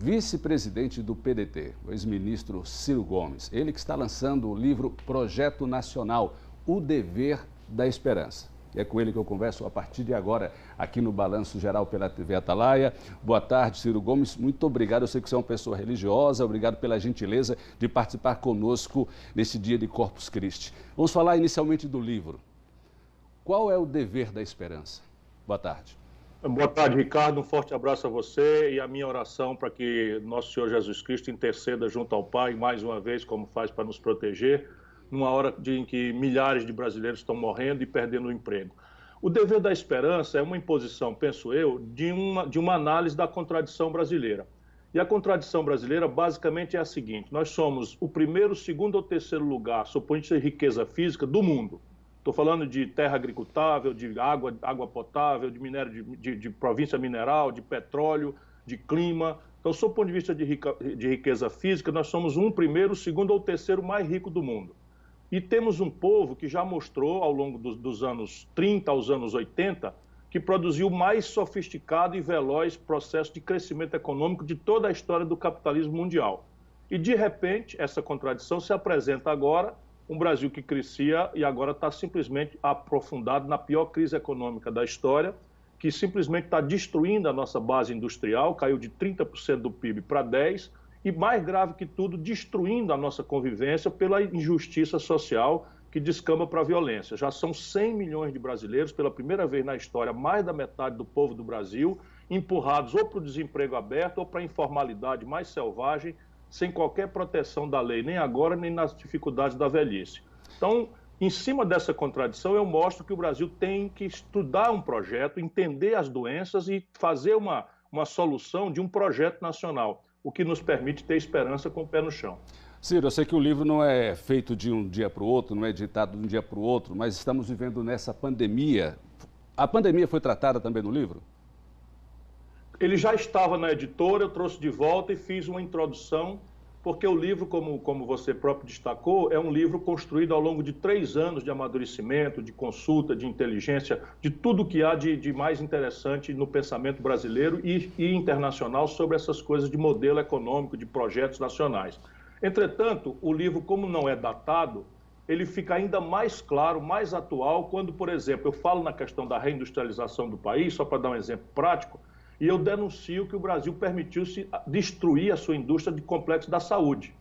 vice-presidente do PDT, o ex-ministro Ciro Gomes. Ele que está lançando o livro Projeto Nacional, O Dever da Esperança. E é com ele que eu converso a partir de agora, aqui no Balanço Geral pela TV Atalaia. Boa tarde, Ciro Gomes. Muito obrigado. Eu sei que você é uma pessoa religiosa. Obrigado pela gentileza de participar conosco nesse dia de Corpus Christi. Vamos falar inicialmente do livro. Qual é o dever da esperança? Boa tarde. Boa tarde, Ricardo. Um forte abraço a você e a minha oração para que nosso Senhor Jesus Cristo interceda junto ao Pai, mais uma vez, como faz para nos proteger, numa hora em que milhares de brasileiros estão morrendo e perdendo o emprego. O dever da esperança é uma imposição, penso eu, de uma análise da contradição brasileira. E a contradição brasileira basicamente é a seguinte: nós somos o primeiro, segundo ou terceiro lugar, sob o ponto de vista de riqueza física, do mundo. Estou falando de terra agricultável, de água potável, de minério de província mineral, de petróleo, de clima. Então, sob o ponto de vista de riqueza física, nós somos um primeiro, segundo ou terceiro mais rico do mundo. E temos um povo que já mostrou, ao longo dos anos 30 aos anos 80, que produziu o mais sofisticado e veloz processo de crescimento econômico de toda a história do capitalismo mundial. E, de repente, essa contradição se apresenta agora, um Brasil que crescia e agora está simplesmente aprofundado na pior crise econômica da história, que simplesmente está destruindo a nossa base industrial, caiu de 30% do PIB para 10%, e mais grave que tudo, destruindo a nossa convivência pela injustiça social que descamba para a violência. Já são 100 milhões de brasileiros, pela primeira vez na história, mais da metade do povo do Brasil, empurrados ou para o desemprego aberto ou para a informalidade mais selvagem, sem qualquer proteção da lei, nem agora, nem nas dificuldades da velhice. Então, em cima dessa contradição, eu mostro que o Brasil tem que estudar um projeto, entender as doenças e fazer uma solução de um projeto nacional, o que nos permite ter esperança com o pé no chão. Ciro, eu sei que o livro não é feito de um dia para o outro, não é editado de um dia para o outro, mas estamos vivendo nessa pandemia. A pandemia foi tratada também no livro? Ele já estava na editora, eu trouxe de volta e fiz uma introdução, porque o livro, como você próprio destacou, é um livro construído ao longo de 3 anos de amadurecimento, de consulta, de inteligência, de tudo que há de mais interessante no pensamento brasileiro e internacional sobre essas coisas de modelo econômico, de projetos nacionais. Entretanto, o livro, como não é datado, ele fica ainda mais claro, mais atual, quando, por exemplo, eu falo na questão da reindustrialização do país, só para dar um exemplo prático, e eu denuncio que o Brasil permitiu-se destruir a sua indústria de complexo da saúde.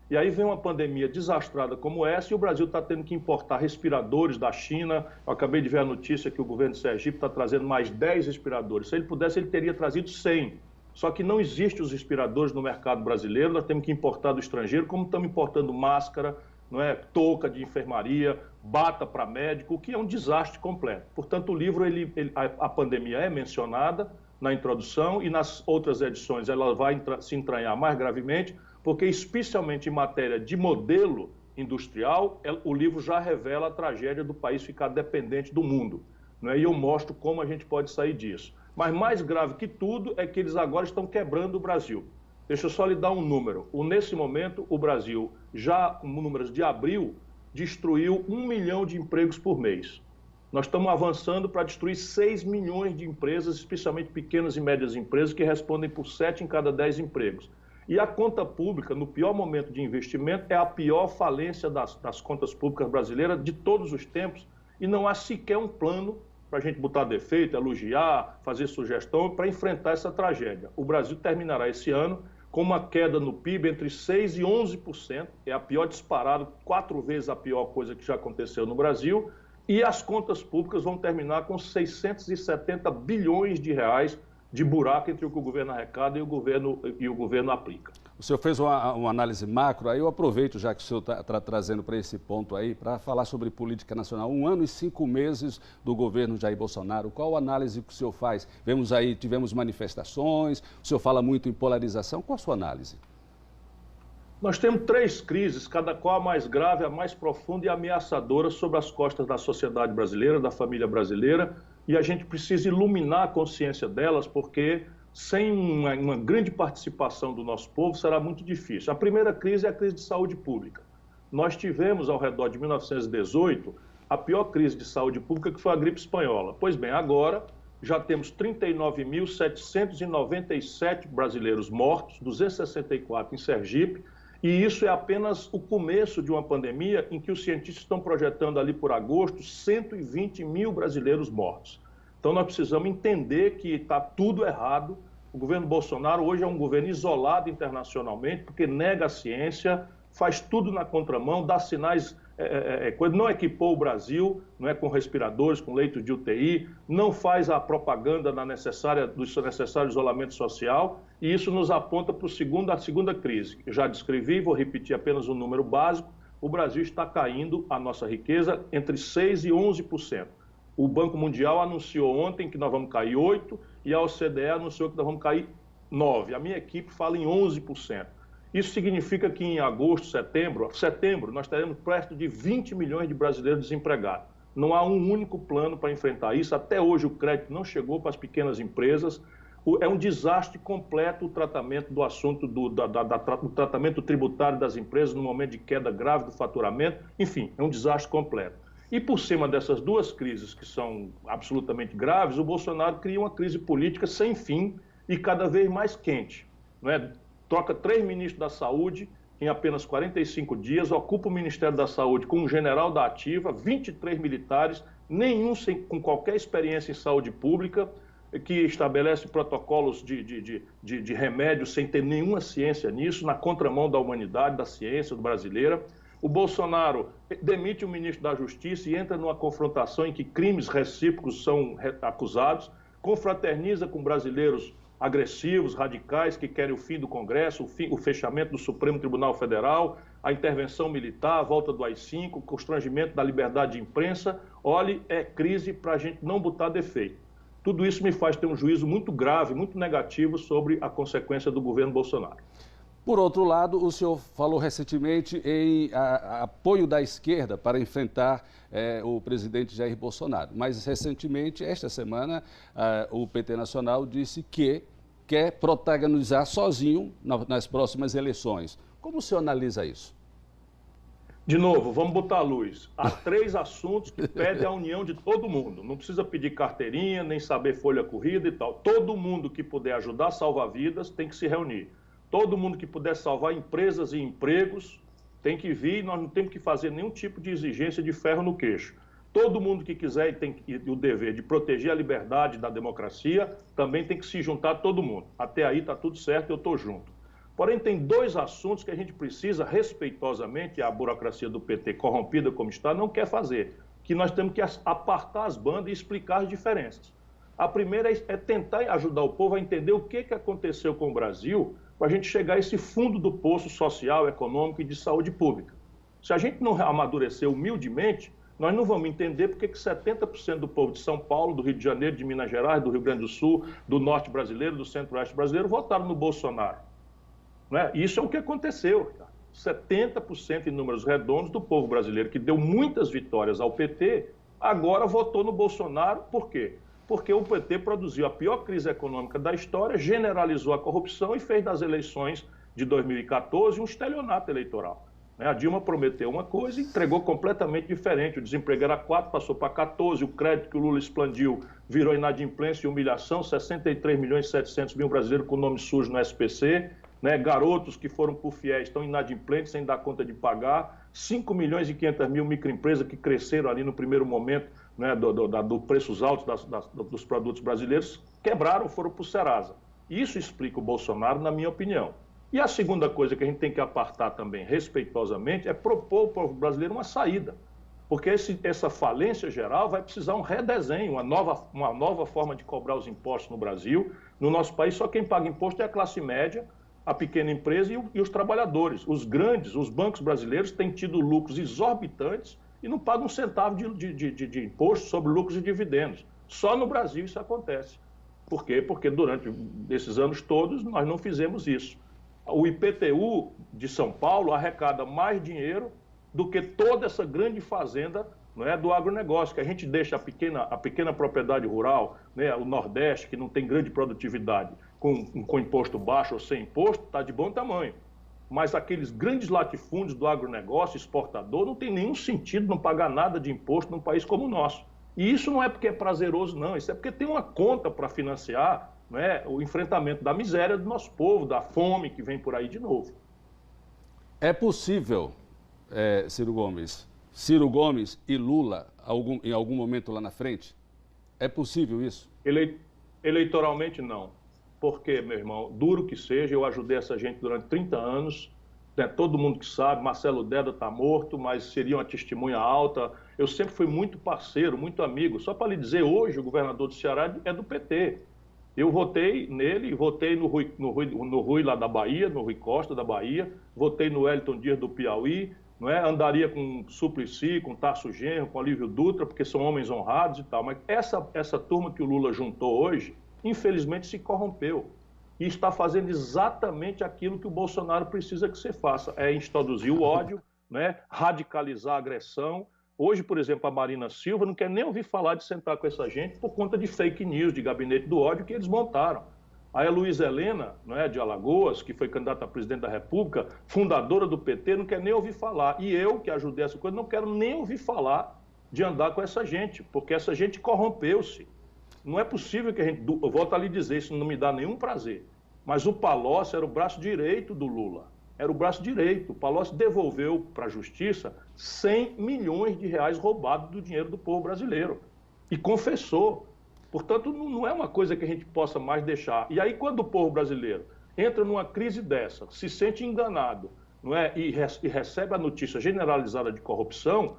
E aí vem uma pandemia desastrada como essa e o Brasil está tendo que importar respiradores da China. Eu acabei de ver a notícia que o governo de Sergipe está trazendo mais 10 respiradores. Se ele pudesse, ele teria trazido 100. Só que não existem os respiradores no mercado brasileiro, nós temos que importar do estrangeiro, como estamos importando máscara, não é, touca de enfermaria, bata para médico, o que é um desastre completo. Portanto, o livro, a pandemia é mencionada na introdução e nas outras edições ela vai se entranhar mais gravemente, porque especialmente em matéria de modelo industrial, o livro já revela a tragédia do país ficar dependente do mundo, não é? E eu mostro como a gente pode sair disso. Mas mais grave que tudo é que eles agora estão quebrando o Brasil. Deixa eu só lhe dar um número. Nesse momento, o Brasil, já com números de abril, destruiu 1 milhão de empregos por mês. Nós estamos avançando para destruir 6 milhões de empresas, especialmente pequenas e médias empresas, que respondem por 7 em cada 10 empregos. E a conta pública, no pior momento de investimento, é a pior falência das contas públicas brasileiras de todos os tempos, e não há sequer um plano para a gente botar defeito, elogiar, fazer sugestão para enfrentar essa tragédia. O Brasil terminará esse ano com uma queda no PIB entre 6% e 11%, é a pior disparada, 4 vezes a pior coisa que já aconteceu no Brasil, e as contas públicas vão terminar com 670 bilhões de reais de buraco entre o que o governo arrecada e o governo aplica. O senhor fez uma análise macro, aí eu aproveito, já que o senhor está trazendo para esse ponto aí, para falar sobre política nacional. 1 ano e 5 meses do governo Jair Bolsonaro, qual a análise que o senhor faz? Vemos aí, tivemos manifestações, o senhor fala muito em polarização, qual a sua análise? Nós temos 3 crises, cada qual a mais grave, a mais profunda e ameaçadora sobre as costas da sociedade brasileira, da família brasileira, e a gente precisa iluminar a consciência delas, porque sem uma grande participação do nosso povo será muito difícil. A primeira crise é a crise de saúde pública. Nós tivemos, ao redor de 1918, a pior crise de saúde pública, que foi a gripe espanhola. Pois bem, agora já temos 39.797 brasileiros mortos, 264 em Sergipe, e isso é apenas o começo de uma pandemia em que os cientistas estão projetando ali por agosto 120 mil brasileiros mortos. Então nós precisamos entender que está tudo errado. O governo Bolsonaro hoje é um governo isolado internacionalmente, porque nega a ciência, faz tudo na contramão, dá sinais, não equipou o Brasil, não é, com respiradores, com leitos de UTI, não faz a propaganda do necessário isolamento social, e isso nos aponta para a segunda crise. Eu já descrevi, vou repetir apenas um número básico: o Brasil está caindo a nossa riqueza entre 6% e 11%. O Banco Mundial anunciou ontem que nós vamos cair 8%, e a OCDE anunciou que nós vamos cair 9%. A minha equipe fala em 11%. Isso significa que em agosto, setembro, nós teremos perto de 20 milhões de brasileiros desempregados. Não há um único plano para enfrentar isso. Até hoje o crédito não chegou para as pequenas empresas. É um desastre completo o tratamento do assunto do tratamento tributário das empresas no momento de queda grave do faturamento. Enfim, é um desastre completo. E por cima dessas duas crises que são absolutamente graves, o Bolsonaro cria uma crise política sem fim e cada vez mais quente, não é? Troca 3 ministros da Saúde em apenas 45 dias, ocupa o Ministério da Saúde com um general da ativa, 23 militares, nenhum com qualquer experiência em saúde pública, que estabelece protocolos de remédio sem ter nenhuma ciência nisso, na contramão da humanidade, da ciência brasileira. O Bolsonaro demite o ministro da Justiça e entra numa confrontação em que crimes recíprocos são acusados, confraterniza com brasileiros agressivos, radicais, que querem o fim do Congresso, o fechamento do Supremo Tribunal Federal, a intervenção militar, a volta do AI-5, o constrangimento da liberdade de imprensa. Olhe, é crise para a gente não botar defeito. Tudo isso me faz ter um juízo muito grave, muito negativo sobre a consequência do governo Bolsonaro. Por outro lado, o senhor falou recentemente em apoio da esquerda para enfrentar o presidente Jair Bolsonaro. Mais recentemente, esta semana, o PT Nacional disse que quer protagonizar sozinho nas próximas eleições. Como o senhor analisa isso? De novo, vamos botar a luz. Há 3 assuntos que pedem a união de todo mundo. Não precisa pedir carteirinha, nem saber folha corrida e tal. Todo mundo que puder ajudar a salvar vidas tem que se reunir. Todo mundo que puder salvar empresas e empregos tem que vir, nós não temos que fazer nenhum tipo de exigência de ferro no queixo. Todo mundo que quiser e tem o dever de proteger a liberdade da democracia, também tem que se juntar todo mundo. Até aí está tudo certo, eu estou junto. Porém, tem 2 assuntos que a gente precisa, respeitosamente, a burocracia do PT, corrompida como está, não quer fazer, que nós temos que apartar as bandas e explicar as diferenças. A primeira é tentar ajudar o povo a entender o que aconteceu com o Brasil, para a gente chegar a esse fundo do poço social, econômico e de saúde pública. Se a gente não amadurecer humildemente, nós não vamos entender porque que 70% do povo de São Paulo, do Rio de Janeiro, de Minas Gerais, do Rio Grande do Sul, do norte brasileiro, do centro-oeste brasileiro, votaram no Bolsonaro. Não é? Isso é o que aconteceu. 70% em números redondos do povo brasileiro, que deu muitas vitórias ao PT, agora votou no Bolsonaro. Por quê? Porque o PT produziu a pior crise econômica da história, generalizou a corrupção e fez das eleições de 2014 um estelionato eleitoral. A Dilma prometeu uma coisa e entregou completamente diferente. O desemprego era 4, passou para 14, o crédito que o Lula expandiu virou inadimplência e humilhação, 63.700.000 brasileiros com nome sujo no SPC, garotos que foram por fiéis estão inadimplentes, sem dar conta de pagar, 5.500.000 microempresas que cresceram ali no primeiro momento, do preços altos dos produtos brasileiros, quebraram, foram para o Serasa. Isso explica o Bolsonaro, na minha opinião. E a segunda coisa que a gente tem que apartar também, respeitosamente, é propor ao povo brasileiro uma saída. Porque essa falência geral vai precisar um redesenho, uma nova forma de cobrar os impostos no Brasil. No nosso país, só quem paga imposto é a classe média, a pequena empresa e os trabalhadores. Os grandes, os bancos brasileiros têm tido lucros exorbitantes e não pagam um centavo de imposto sobre lucros e dividendos. Só no Brasil isso acontece. Por quê? Porque durante esses anos todos nós não fizemos isso. O IPTU de São Paulo arrecada mais dinheiro do que toda essa grande fazenda, do agronegócio, que a gente deixa a pequena propriedade rural, o Nordeste, que não tem grande produtividade, com imposto baixo ou sem imposto, está de bom tamanho. Mas aqueles grandes latifúndios do agronegócio exportador não tem nenhum sentido não pagar nada de imposto num país como o nosso. E isso não é porque é prazeroso, não. Isso é porque tem uma conta para financiar, né, o enfrentamento da miséria do nosso povo, da fome que vem por aí de novo. É possível, Ciro Gomes e Lula em algum momento lá na frente? É possível isso? Eleitoralmente, não. Porque, meu irmão, duro que seja, eu ajudei essa gente durante 30 anos, né? Todo mundo que sabe, Marcelo Deda está morto, mas seria uma testemunha alta. Eu sempre fui muito parceiro, muito amigo. Só para lhe dizer, hoje o governador do Ceará é do PT. Eu votei nele, votei no Rui lá da Bahia, no Rui Costa da Bahia, votei no Wellington Dias do Piauí, não é? Andaria com Suplicy, com Tarso Genro, com Olívio Dutra, porque são homens honrados e tal. Mas essa turma que o Lula juntou hoje, infelizmente se corrompeu e está fazendo exatamente aquilo que o Bolsonaro precisa que você faça, é introduzir o ódio, né? Radicalizar a agressão. Hoje, por exemplo, a Marina Silva não quer nem ouvir falar de sentar com essa gente por conta de fake news, de gabinete do ódio que eles montaram. Aí a Luísa Helena, não é, de Alagoas, que foi candidata a presidente da República, fundadora do PT, não quer nem ouvir falar. E eu, que ajudei essa coisa, não quero nem ouvir falar de andar com essa gente, porque essa gente corrompeu-se. Não é possível que a gente... Eu volto a lhe dizer, isso não me dá nenhum prazer. Mas o Palocci era o braço direito do Lula. Era o braço direito. O Palocci devolveu para a Justiça 100 milhões de reais roubados do dinheiro do povo brasileiro. E confessou. Portanto, não é uma coisa que a gente possa mais deixar. E aí, quando o povo brasileiro entra numa crise dessa, se sente enganado, não é? E recebe a notícia generalizada de corrupção,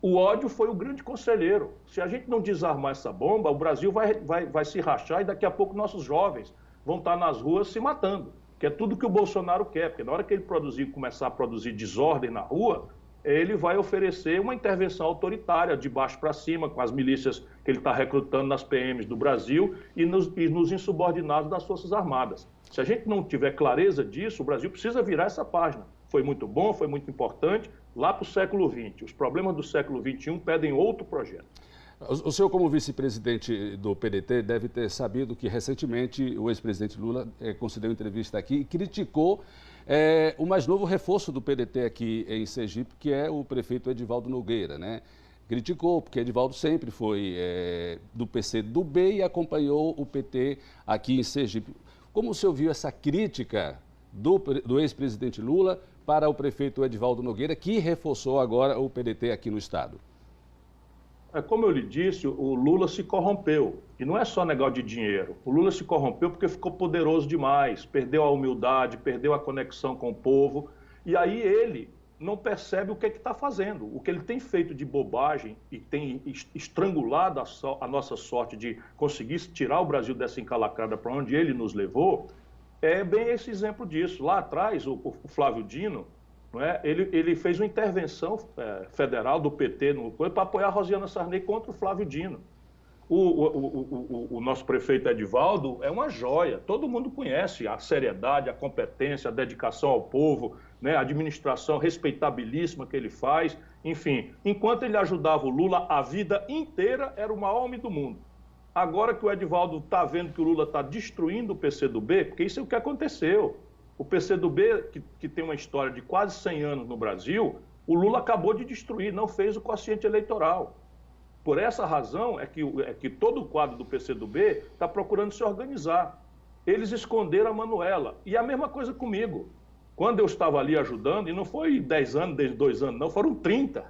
o ódio foi o grande conselheiro. Se a gente não desarmar essa bomba, o Brasil vai se rachar e daqui a pouco nossos jovens vão estar nas ruas se matando. Que é tudo que o Bolsonaro quer, porque na hora que ele começar a produzir desordem na rua, ele vai oferecer uma intervenção autoritária, de baixo para cima, com as milícias que ele está recrutando nas PMs do Brasil e nos insubordinados das Forças Armadas. Se a gente não tiver clareza disso, o Brasil precisa virar essa página. Foi muito bom, foi muito importante, lá para o século XX. Os problemas do século XXI pedem outro projeto. O senhor, como vice-presidente do PDT, deve ter sabido que recentemente o ex-presidente Lula concedeu entrevista aqui e criticou o mais novo reforço do PDT aqui em Sergipe, que é o prefeito Edivaldo Nogueira, né? Criticou, porque Edivaldo sempre foi do PCdoB e acompanhou o PT aqui em Sergipe. Como o senhor viu essa crítica do ex-presidente Lula para o prefeito Edivaldo Nogueira, que reforçou agora o PDT aqui no estado? Como eu lhe disse, o Lula se corrompeu. E não é só negócio de dinheiro. O Lula se corrompeu porque ficou poderoso demais, perdeu a humildade, perdeu a conexão com o povo. E aí ele não percebe o que está fazendo. O que ele tem feito de bobagem e tem estrangulado a nossa sorte de conseguir tirar o Brasil dessa encalacrada para onde ele nos levou, é bem esse exemplo disso. Lá atrás, o Flávio Dino... Não é? Ele fez uma intervenção federal do PT para apoiar a Rosiana Sarney contra o Flávio Dino. O nosso prefeito Edivaldo é uma joia, todo mundo conhece a seriedade, a competência, a dedicação ao povo, né? A administração respeitabilíssima que ele faz, enfim. Enquanto ele ajudava o Lula, a vida inteira era o maior homem do mundo. Agora que o Edivaldo está vendo que o Lula está destruindo o PCdoB, porque isso é o que aconteceu. O PCdoB, que tem uma história de quase 100 anos no Brasil, o Lula acabou de destruir, não fez o quociente eleitoral. Por essa razão é que todo o quadro do PCdoB está procurando se organizar. Eles esconderam a Manuela. E a mesma coisa comigo. Quando eu estava ali ajudando, e não foi 10 anos, 2 anos, não, foram 30.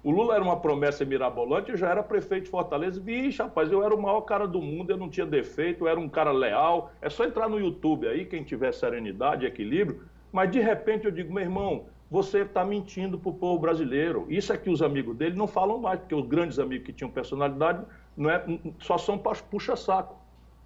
O Lula era uma promessa mirabolante, eu já era prefeito de Fortaleza. Vixe, rapaz, eu era o maior cara do mundo, eu não tinha defeito, eu era um cara leal. É só entrar no YouTube aí, quem tiver serenidade e equilíbrio. Mas, de repente, eu digo, meu irmão, você está mentindo para o povo brasileiro. Isso é que os amigos dele não falam mais, porque os grandes amigos que tinham personalidade só são puxa-saco.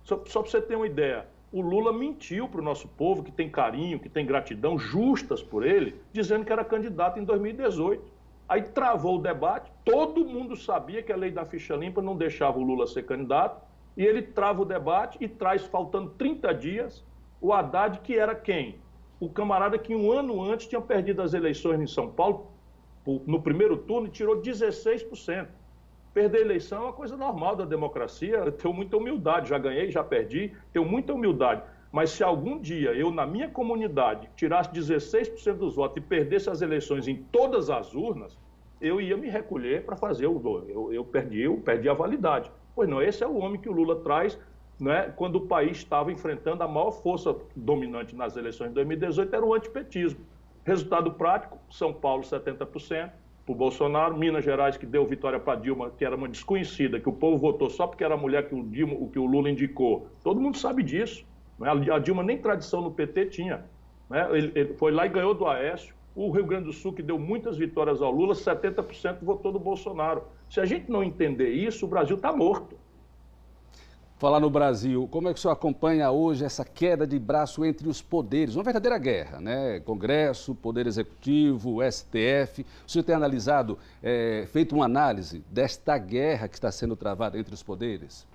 Só para você ter uma ideia, o Lula mentiu para o nosso povo, que tem carinho, que tem gratidão justas por ele, dizendo que era candidato em 2018. Aí travou o debate, todo mundo sabia que a lei da ficha limpa não deixava o Lula ser candidato, e ele trava o debate e traz, faltando 30 dias, o Haddad, que era quem? O camarada que 1 ano antes tinha perdido as eleições em São Paulo, no primeiro turno, e tirou 16%. Perder a eleição é uma coisa normal da democracia, eu tenho muita humildade, já ganhei, já perdi, tenho muita humildade. Mas se algum dia eu, na minha comunidade, tirasse 16% dos votos e perdesse as eleições em todas as urnas, eu ia me recolher para fazer eu perdi a validade. Pois não, esse é o homem que o Lula traz, né, quando o país estava enfrentando a maior força dominante nas eleições de 2018, era o antipetismo. Resultado prático, São Paulo 70%, para o Bolsonaro, Minas Gerais, que deu vitória para Dilma, que era uma desconhecida, que o povo votou só porque era a mulher que o Lula indicou. Todo mundo sabe disso. Né? A Dilma nem tradição no PT tinha. Né? Ele foi lá e ganhou do Aécio. O Rio Grande do Sul, que deu muitas vitórias ao Lula, 70% votou do Bolsonaro. Se a gente não entender isso, o Brasil está morto. Falar no Brasil, como é que o senhor acompanha hoje essa queda de braço entre os poderes? Uma verdadeira guerra, né? Congresso, Poder Executivo, STF. O senhor tem analisado, feito uma análise desta guerra que está sendo travada entre os poderes?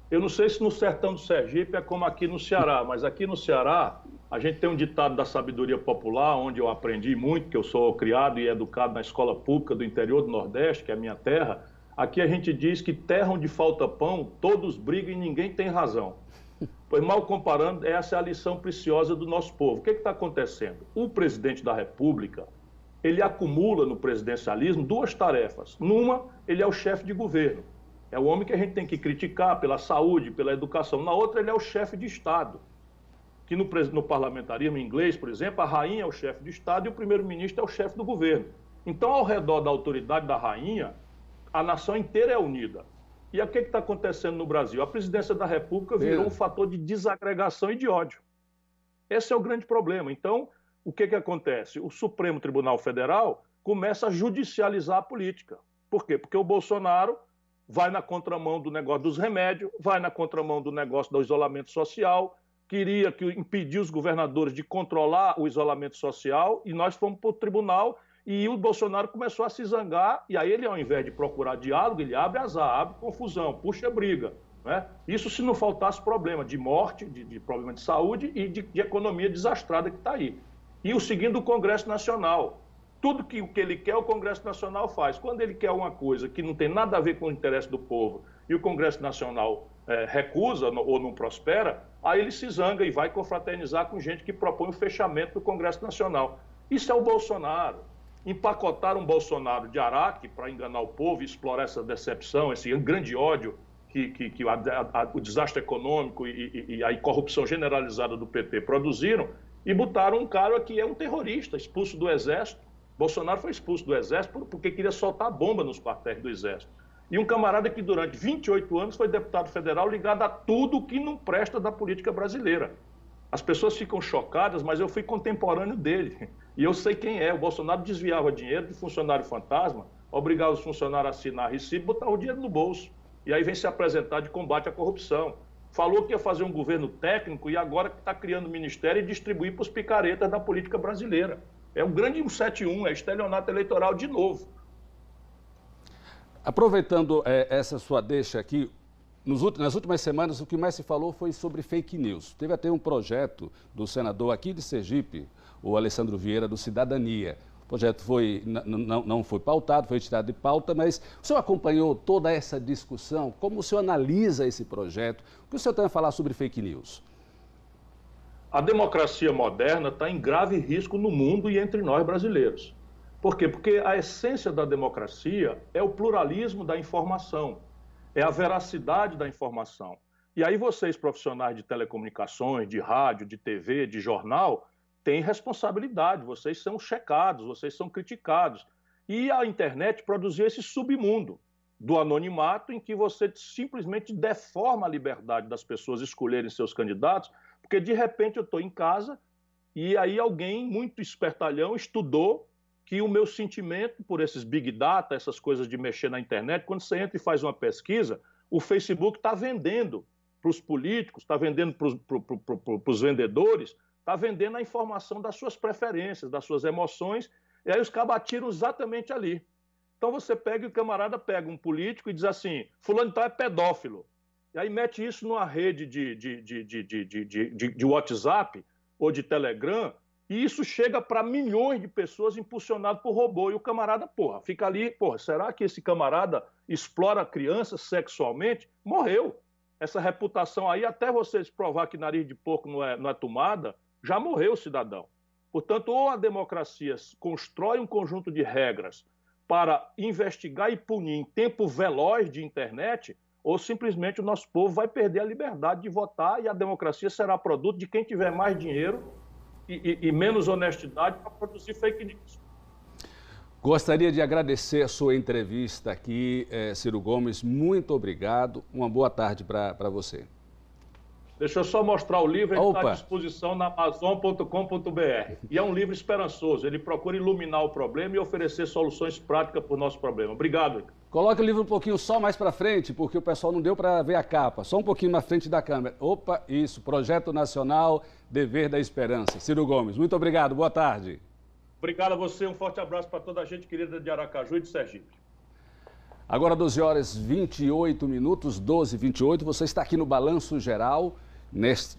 Eu não sei se no sertão do Sergipe é como aqui no Ceará, mas aqui no Ceará a gente tem um ditado da sabedoria popular, onde eu aprendi muito, que eu sou criado e educado na escola pública do interior do Nordeste, que é a minha terra. Aqui a gente diz que terra onde falta pão, todos brigam e ninguém tem razão. Pois, mal comparando, essa é a lição preciosa do nosso povo. O que está acontecendo? O presidente da República, ele acumula no presidencialismo duas tarefas. Numa, ele é o chefe de governo. É o homem que a gente tem que criticar pela saúde, pela educação. Na outra, ele é o chefe de Estado. Que no parlamentarismo inglês, por exemplo, a rainha é o chefe de Estado e o primeiro-ministro é o chefe do governo. Então, ao redor da autoridade da rainha, a nação inteira é unida. E o que está acontecendo no Brasil? A presidência da República virou um fator de desagregação e de ódio. Esse é o grande problema. Então, o que acontece? O Supremo Tribunal Federal começa a judicializar a política. Por quê? Porque o Bolsonaro vai na contramão do negócio dos remédios, vai na contramão do negócio do isolamento social, queria impedir os governadores de controlar o isolamento social, e nós fomos para o tribunal, e o Bolsonaro começou a se zangar, e aí ele, ao invés de procurar diálogo, ele abre azar, abre confusão, puxa briga. Né? Isso se não faltasse problema de morte, de problema de saúde e de economia desastrada que está aí. E o seguinte, o Congresso Nacional. Tudo que o que ele quer, o Congresso Nacional faz. Quando ele quer uma coisa que não tem nada a ver com o interesse do povo e o Congresso Nacional recusa ou não prospera, aí ele se zanga e vai confraternizar com gente que propõe o fechamento do Congresso Nacional. Isso é o Bolsonaro. Empacotaram um Bolsonaro de Araque para enganar o povo e explorar essa decepção, esse grande ódio que o desastre econômico e a corrupção generalizada do PT produziram, e botaram um cara que é um terrorista, expulso do Exército. Bolsonaro foi expulso do Exército porque queria soltar bomba nos quartéis do Exército. E um camarada que durante 28 anos foi deputado federal ligado a tudo que não presta da política brasileira. As pessoas ficam chocadas, mas eu fui contemporâneo dele. E eu sei quem é. O Bolsonaro desviava dinheiro de funcionário fantasma, obrigava os funcionários a assinar recibo e botar o dinheiro no bolso. E aí vem se apresentar de combate à corrupção. Falou que ia fazer um governo técnico e agora está criando ministério e distribuir para os picaretas da política brasileira. É um grande 171, é estelionato eleitoral de novo. Aproveitando essa sua deixa aqui, nas últimas semanas o que mais se falou foi sobre fake news. Teve até um projeto do senador aqui de Sergipe, o Alessandro Vieira, do Cidadania. O projeto não foi pautado, foi tirado de pauta, mas o senhor acompanhou toda essa discussão? Como o senhor analisa esse projeto? O que o senhor tem a falar sobre fake news? A democracia moderna está em grave risco no mundo e entre nós brasileiros. Por quê? Porque a essência da democracia é o pluralismo da informação, é a veracidade da informação. E aí vocês, profissionais de telecomunicações, de rádio, de TV, de jornal, têm responsabilidade, vocês são checados, vocês são criticados. E a internet produziu esse submundo do anonimato em que você simplesmente deforma a liberdade das pessoas escolherem seus candidatos, porque de repente eu estou em casa e aí alguém muito espertalhão estudou que o meu sentimento por esses big data, essas coisas de mexer na internet, quando você entra e faz uma pesquisa, o Facebook está vendendo para os políticos, está vendendo para os vendedores, está vendendo a informação das suas preferências, das suas emoções, e aí os cabas atiram exatamente ali. Então você pega e o camarada pega um político e diz assim, fulano então é pedófilo. E aí mete isso numa rede de WhatsApp ou de Telegram, e isso chega para milhões de pessoas impulsionado por robô. E o camarada, fica ali, será que esse camarada explora crianças sexualmente? Morreu. Essa reputação aí, até vocês provar que nariz de porco não é tomada, já morreu o cidadão. Portanto, ou a democracia constrói um conjunto de regras para investigar e punir em tempo veloz de internet, ou simplesmente o nosso povo vai perder a liberdade de votar e a democracia será produto de quem tiver mais dinheiro e menos honestidade para produzir fake news. Gostaria de agradecer a sua entrevista aqui, Ciro Gomes. Muito obrigado. Uma boa tarde para você. Deixa eu só mostrar o livro, ele está à disposição na Amazon.com.br. E é um livro esperançoso, ele procura iluminar o problema e oferecer soluções práticas para o nosso problema. Obrigado. Coloque o livro um pouquinho só mais para frente, porque o pessoal não deu para ver a capa. Só um pouquinho na frente da câmera. Opa, isso, Projeto Nacional, Dever da Esperança. Ciro Gomes, muito obrigado, boa tarde. Obrigado a você, um forte abraço para toda a gente querida de Aracaju e de Sergipe. Agora 12 horas 28 minutos, 12h28, você está aqui no Balanço Geral, neste